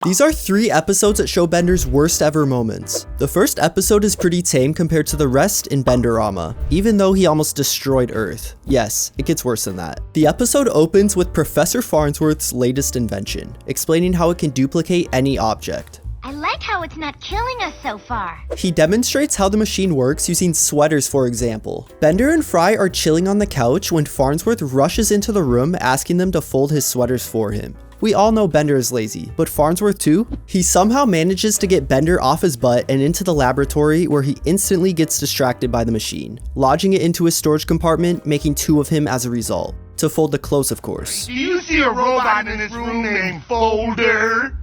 These are 3 episodes that show Bender's worst ever moments. The first episode is pretty tame compared to the rest in Benderama, even though he almost destroyed Earth. Yes, it gets worse than that. The episode opens with Professor Farnsworth's latest invention, explaining how it can duplicate any object. I like how it's not killing us so far. He demonstrates how the machine works using sweaters, for example. Bender and Fry are chilling on the couch when Farnsworth rushes into the room asking them to fold his sweaters for him. We all know Bender is lazy, but Farnsworth too? He somehow manages to get Bender off his butt and into the laboratory where he instantly gets distracted by the machine, lodging it into his storage compartment, making 2 of him as a result. To fold the clothes, of course. Do you see a robot in this room named Folder?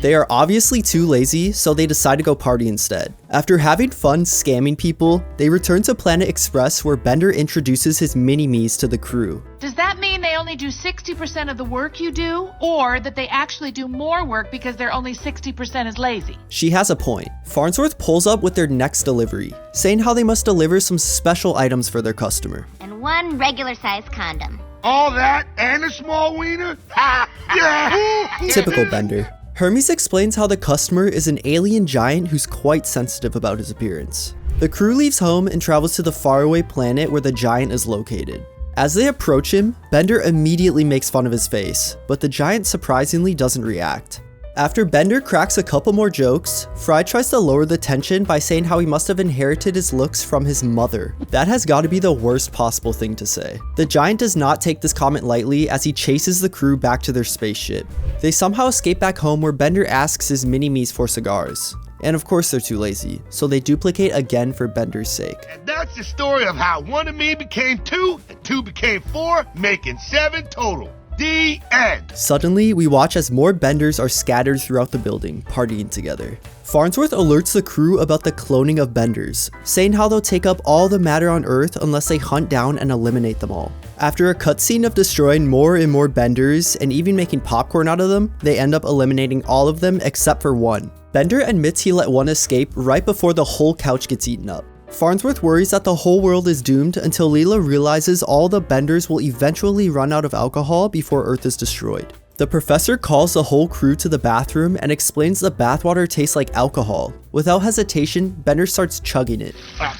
They are obviously too lazy, so they decide to go party instead. After having fun scamming people, they return to Planet Express where Bender introduces his mini-me's to the crew. Does that mean they only do 60% of the work you do, or that they actually do more work because they're only 60% as lazy? She has a point. Farnsworth pulls up with their next delivery, saying how they must deliver some special items for their customer. And 1 regular-sized condom. All that and a small wiener? Yeah! Typical Bender. Hermes explains how the customer is an alien giant who's quite sensitive about his appearance. The crew leaves home and travels to the faraway planet where the giant is located. As they approach him, Bender immediately makes fun of his face, but the giant surprisingly doesn't react. After Bender cracks a couple more jokes, Fry tries to lower the tension by saying how he must have inherited his looks from his mother. That has got to be the worst possible thing to say. The giant does not take this comment lightly as he chases the crew back to their spaceship. They somehow escape back home where Bender asks his mini-me's for cigars. And of course they're too lazy, so they duplicate again for Bender's sake. And that's the story of how 1 of me became 2, and 2 became 4, making 7 total. The end. Suddenly, we watch as more Benders are scattered throughout the building, partying together. Farnsworth alerts the crew about the cloning of Benders, saying how they'll take up all the matter on Earth unless they hunt down and eliminate them all. After a cutscene of destroying more and more Benders and even making popcorn out of them, they end up eliminating all of them except for 1. Bender admits he let 1 escape right before the whole couch gets eaten up. Farnsworth worries that the whole world is doomed until Leela realizes all the Benders will eventually run out of alcohol before Earth is destroyed. The professor calls the whole crew to the bathroom and explains the bathwater tastes like alcohol. Without hesitation, Bender starts chugging it. Chug,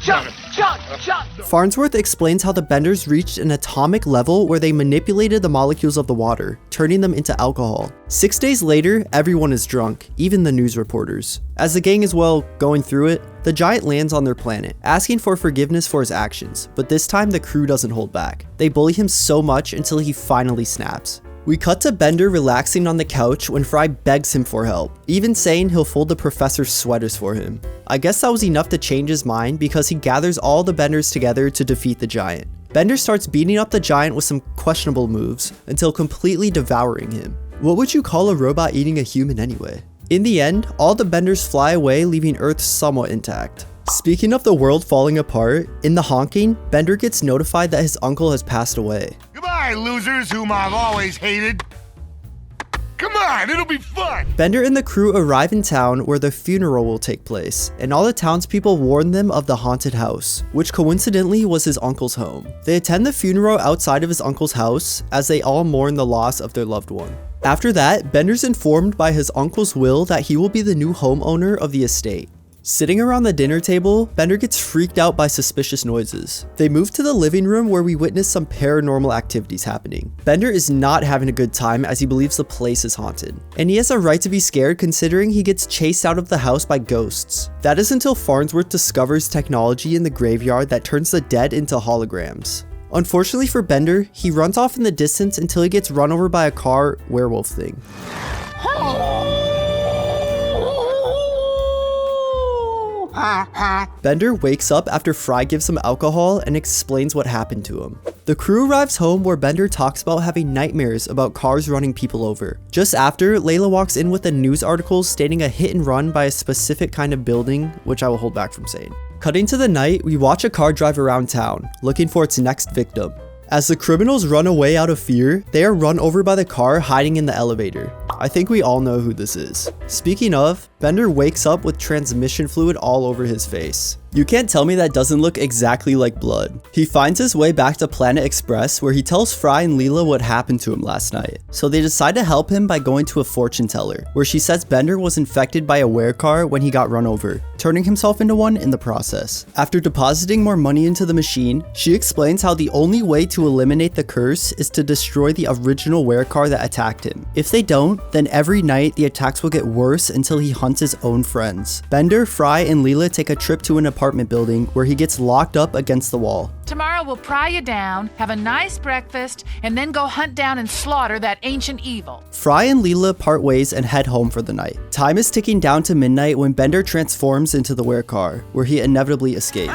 chug, chug, chug. Farnsworth explains how the Benders reached an atomic level where they manipulated the molecules of the water, turning them into alcohol. 6 days later, everyone is drunk, even the news reporters. As the gang is, well, going through it, the giant lands on their planet, asking for forgiveness for his actions, but this time the crew doesn't hold back. They bully him so much until he finally snaps. We cut to Bender relaxing on the couch when Fry begs him for help, even saying he'll fold the professor's sweaters for him. I guess that was enough to change his mind because he gathers all the Benders together to defeat the giant. Bender starts beating up the giant with some questionable moves until completely devouring him. What would you call a robot eating a human anyway? In the end, all the Benders fly away, leaving Earth somewhat intact. Speaking of the world falling apart, in the honking, Bender gets notified that his uncle has passed away. Goodbye, losers whom I've always hated. Come on, it'll be fun. Bender and the crew arrive in town where the funeral will take place, and all the townspeople warn them of the haunted house, which coincidentally was his uncle's home. They attend the funeral outside of his uncle's house, as they all mourn the loss of their loved one. After that, Bender's informed by his uncle's will that he will be the new homeowner of the estate. Sitting around the dinner table, Bender gets freaked out by suspicious noises. They move to the living room where we witness some paranormal activities happening. Bender is not having a good time as he believes the place is haunted. And he has a right to be scared considering he gets chased out of the house by ghosts. That is until Farnsworth discovers technology in the graveyard that turns the dead into holograms. Unfortunately for Bender, he runs off in the distance until he gets run over by a car werewolf thing. Bender wakes up after Fry gives him alcohol and explains what happened to him. The crew arrives home where Bender talks about having nightmares about cars running people over. Just after, Layla walks in with a news article stating a hit and run by a specific kind of building, which I will hold back from saying. Cutting to the night, we watch a car drive around town, looking for its next victim. As the criminals run away out of fear, they are run over by the car hiding in the elevator. I think we all know who this is. Speaking of, Bender wakes up with transmission fluid all over his face. You can't tell me that doesn't look exactly like blood. He finds his way back to Planet Express where he tells Fry and Leela what happened to him last night. So they decide to help him by going to a fortune teller, where she says Bender was infected by a werecar when he got run over, turning himself into one in the process. After depositing more money into the machine, she explains how the only way to eliminate the curse is to destroy the original werecar that attacked him. If they don't, then every night the attacks will get worse until he hunts his own friends. Bender, Fry, and Leela take a trip to an apartment building where he gets locked up against the wall. Tomorrow we'll pry you down, have a nice breakfast, and then go hunt down and slaughter that ancient evil. Fry and Leela part ways and head home for the night. Time is ticking down to midnight when Bender transforms into the werecar, where he inevitably escapes.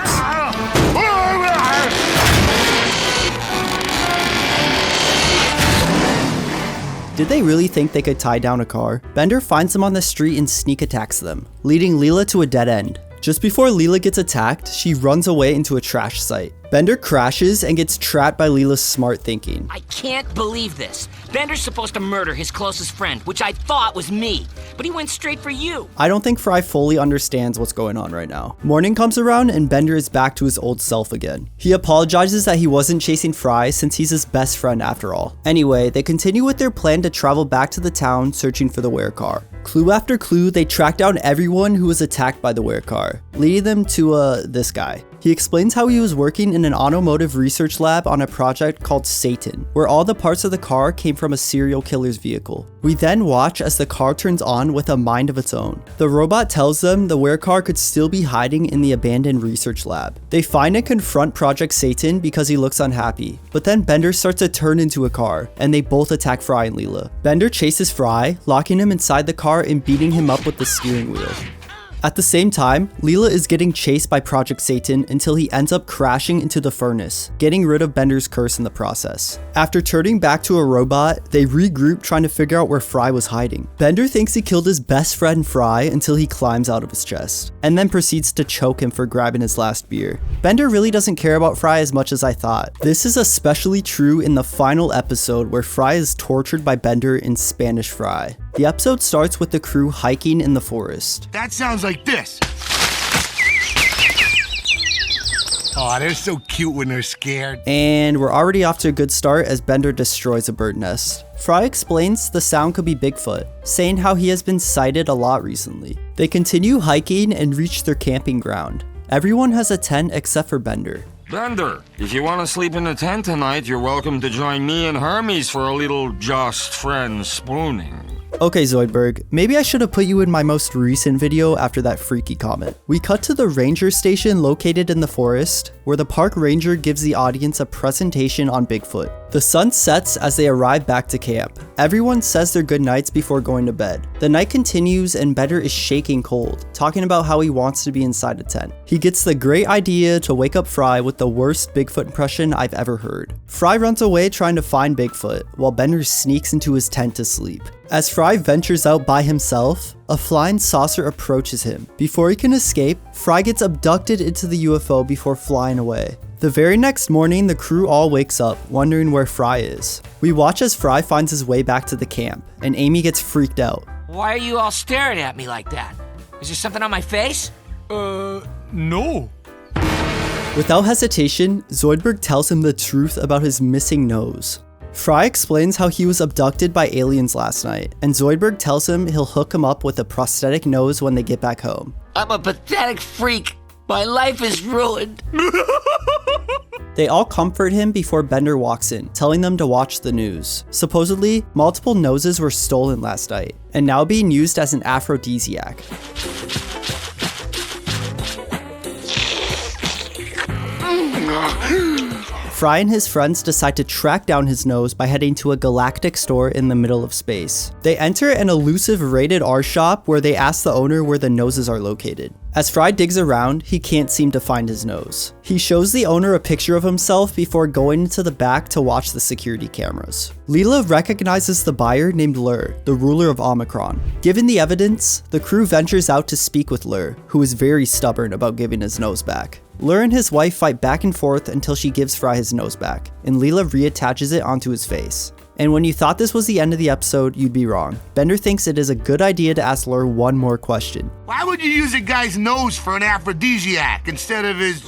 Did they really think they could tie down a car? Bender finds them on the street and sneak attacks them, leading Leela to a dead end. Just before Leela gets attacked, she runs away into a trash site. Bender crashes and gets trapped by Leela's smart thinking. I can't believe this. Bender's supposed to murder his closest friend, which I thought was me, but he went straight for you. I don't think Fry fully understands what's going on right now. Morning comes around and Bender is back to his old self again. He apologizes that he wasn't chasing Fry since he's his best friend after all. Anyway, they continue with their plan to travel back to the town searching for the werecar. Clue after clue, they track down everyone who was attacked by the werecar, leading them to this guy. He explains how he was working in an automotive research lab on a project called Satan, where all the parts of the car came from a serial killer's vehicle. We then watch as the car turns on with a mind of its own. The robot tells them the werecar could still be hiding in the abandoned research lab. They find and confront Project Satan because he looks unhappy, but then Bender starts to turn into a car, and they both attack Fry and Leela. Bender chases Fry, locking him inside the car and beating him up with the steering wheel. At the same time, Leela is getting chased by Project Satan until he ends up crashing into the furnace, getting rid of Bender's curse in the process. After turning back to a robot, they regroup trying to figure out where Fry was hiding. Bender thinks he killed his best friend Fry until he climbs out of his chest, and then proceeds to choke him for grabbing his last beer. Bender really doesn't care about Fry as much as I thought. This is especially true in the final episode where Fry is tortured by Bender in Spanish Fry. The episode starts with the crew hiking in the forest. That sounds like this. Oh, they're so cute when they're scared. And we're already off to a good start as Bender destroys a bird nest. Fry explains the sound could be Bigfoot, saying how he has been sighted a lot recently. They continue hiking and reach their camping ground. Everyone has a tent except for Bender. Bender, if you want to sleep in the tent tonight, you're welcome to join me and Hermes for a little just friends spooning. Okay, Zoidberg, maybe I should have put you in my most recent video after that freaky comment. We cut to the ranger station located in the forest, where the park ranger gives the audience a presentation on Bigfoot. The sun sets as they arrive back to camp. Everyone says their goodnights before going to bed. The night continues and Bender is shaking cold, talking about how he wants to be inside a tent. He gets the great idea to wake up Fry with the worst Bigfoot impression I've ever heard. Fry runs away trying to find Bigfoot, while Bender sneaks into his tent to sleep. As Fry ventures out by himself, a flying saucer approaches him. Before he can escape, Fry gets abducted into the UFO before flying away. The very next morning, the crew all wakes up, wondering where Fry is. We watch as Fry finds his way back to the camp, and Amy gets freaked out. Why are you all staring at me like that? Is there something on my face? No. Without hesitation, Zoidberg tells him the truth about his missing nose. Fry explains how he was abducted by aliens last night, and Zoidberg tells him he'll hook him up with a prosthetic nose when they get back home. I'm a pathetic freak. My life is ruined. They all comfort him before Bender walks in, telling them to watch the news. Supposedly, multiple noses were stolen last night, and now being used as an aphrodisiac. Fry and his friends decide to track down his nose by heading to a galactic store in the middle of space. They enter an elusive rated R shop where they ask the owner where the noses are located. As Fry digs around, he can't seem to find his nose. He shows the owner a picture of himself before going into the back to watch the security cameras. Leela recognizes the buyer named Lur, the ruler of Omicron. Given the evidence, the crew ventures out to speak with Lur, who is very stubborn about giving his nose back. Lur and his wife fight back and forth until she gives Fry his nose back, and Leela reattaches it onto his face. And when you thought this was the end of the episode, you'd be wrong. Bender thinks it is a good idea to ask Lure one more question. Why would you use a guy's nose for an aphrodisiac instead of his,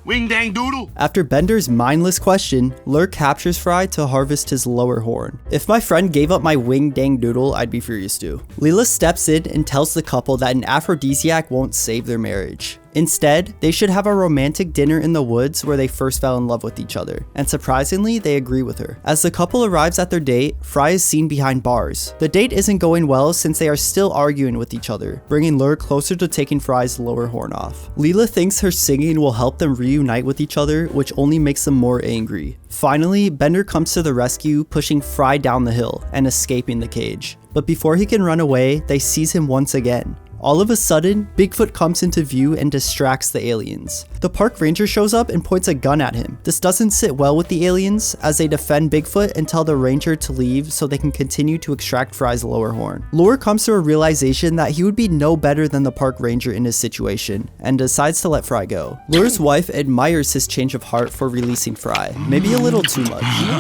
wing dang doodle? After Bender's mindless question, Lure captures Fry to harvest his lower horn. If my friend gave up my wing dang doodle, I'd be furious too. Leela steps in and tells the couple that an aphrodisiac won't save their marriage. Instead, they should have a romantic dinner in the woods where they first fell in love with each other, and surprisingly, they agree with her. As the couple arrives at their date, Fry is seen behind bars. The date isn't going well since they are still arguing with each other, bringing Lure closer to taking Fry's lower horn off. Leela thinks her singing will help them reunite with each other, which only makes them more angry. Finally, Bender comes to the rescue, pushing Fry down the hill and escaping the cage. But before he can run away, they seize him once again. All of a sudden, Bigfoot comes into view and distracts the aliens. The park ranger shows up and points a gun at him. This doesn't sit well with the aliens, as they defend Bigfoot and tell the ranger to leave so they can continue to extract Fry's lower horn. Lure comes to a realization that he would be no better than the park ranger in his situation, and decides to let Fry go. Lure's wife admires his change of heart for releasing Fry, maybe a little too much.